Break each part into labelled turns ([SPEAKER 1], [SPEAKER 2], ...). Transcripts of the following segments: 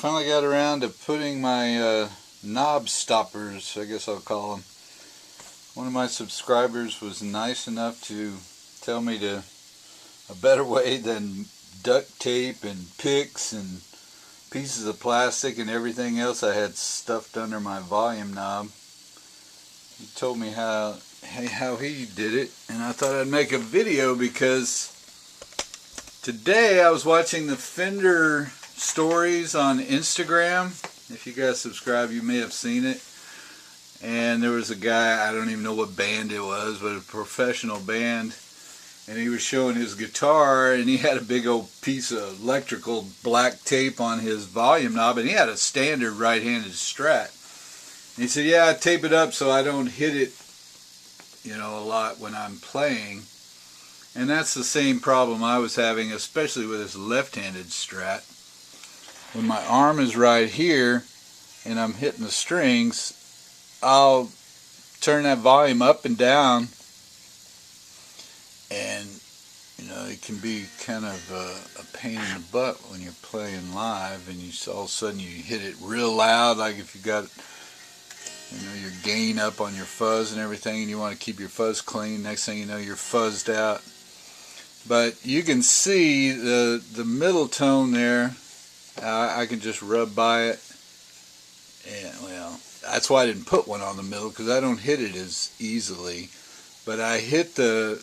[SPEAKER 1] finally got around to putting my knob stoppers, I guess I'll call them. One of my subscribers was nice enough to tell me a better way than duct tape and picks and pieces of plastic and everything else I had stuffed under my volume knob. He told me how he did it, and I thought I'd make a video because today I was watching the Fender stories on Instagram. If you guys subscribe, you may have seen it. And there was a guy, I don't even know what band it was, but a professional band, and he was showing his guitar, and he had a big old piece of electrical black tape on his volume knob, and he had a standard right-handed Strat. And he said, yeah, I tape it up so I don't hit it, a lot when I'm playing. And that's the same problem I was having, especially with this left-handed Strat. When my arm is right here and I'm hitting the strings, I'll turn that volume up and down, and it can be kind of a pain in the butt when you're playing live and all of a sudden you hit it real loud, like if you got your gain up on your fuzz and everything and you want to keep your fuzz clean. Next thing you know, you're fuzzed out. But you can see the middle tone there. I can just rub by it, and well, that's why I didn't put one on the middle, because I don't hit it as easily. But I hit the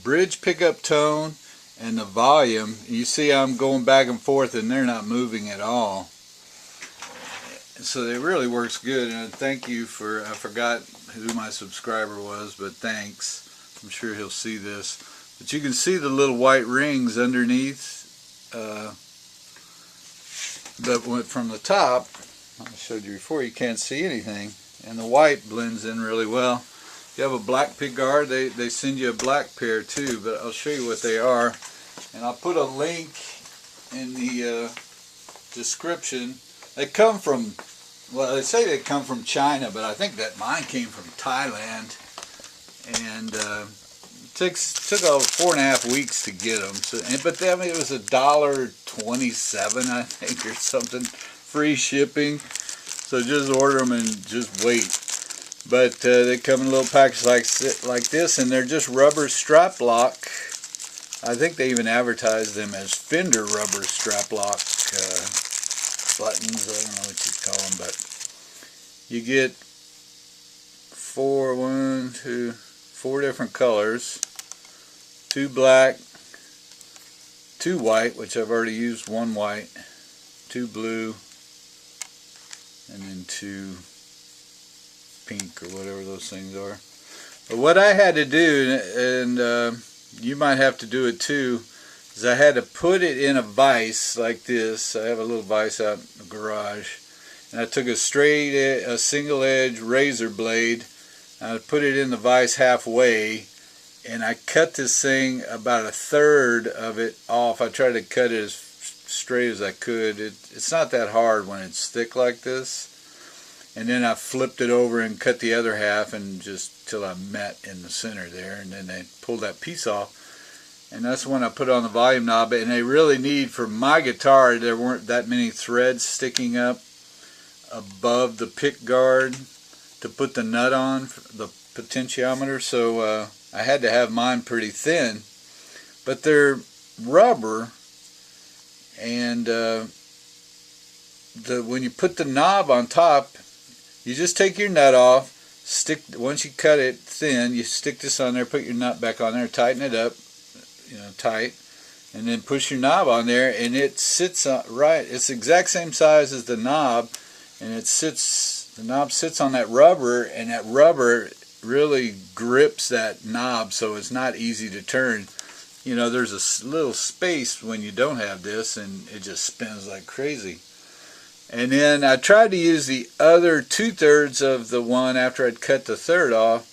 [SPEAKER 1] bridge pickup tone and the volume. You see I'm going back and forth and they're not moving at all. So it really works good, and thank you for, I forgot who my subscriber was, but thanks. I'm sure he'll see this. But you can see the little white rings underneath. But from the top, I showed you before, you can't see anything, and the white blends in really well. If you have a black pickguard, they send you a black pair too, but I'll show you what they are. And I'll put a link in the description. They come from, well, they say they come from China, but I think that mine came from Thailand. And it took over 4.5 weeks to get them. So, but I mean, it was $1.27, I think, or something. Free shipping. So just order them and just wait. But they come in a little package like this, and they're just rubber strap lock. I think they even advertise them as Fender rubber strap lock buttons. I don't know what you call them, but you get four different colors, 2 black, 2 white, which I've already used 1 white, 2 blue, and then 2 pink or whatever those things are. But what I had to do, and you might have to do it too, is I had to put it in a vise like this. I have a little vise out in the garage, and I took a single edge razor blade, and I put it in the vise halfway, and I cut this thing about 1/3 of it off. I tried to cut it as straight as I could. It's not that hard when it's thick like this. And then I flipped it over and cut the other half, and just till I met in the center there, and then I pulled that piece off. And that's when I put on the volume knob. And they really need, for my guitar, there weren't that many threads sticking up above the pick guard to put the nut on, the potentiometer, so I had to have mine pretty thin. But they're rubber, and when you put the knob on top, you just take your nut off, once you cut it thin, you stick this on there, put your nut back on there, tighten it up, tight, and then push your knob on there, and it sits right. It's the exact same size as the knob, and the knob sits on that rubber, and that rubber really grips that knob, so it's not easy to turn. There's a little space when you don't have this, and it just spins like crazy. And then I tried to use the other 2/3 of the one after I'd cut the third off.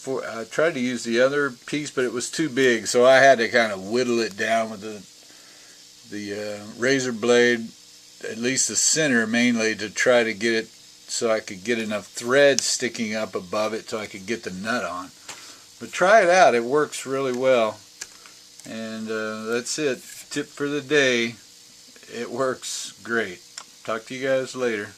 [SPEAKER 1] I tried to use the other piece, but it was too big, so I had to kind of whittle it down with the razor blade, at least the center mainly, to try to get it so I could get enough thread sticking up above it so I could get the nut on. But try it out, it works really well. And that's it. Tip for the day, it works great. Talk to you guys later.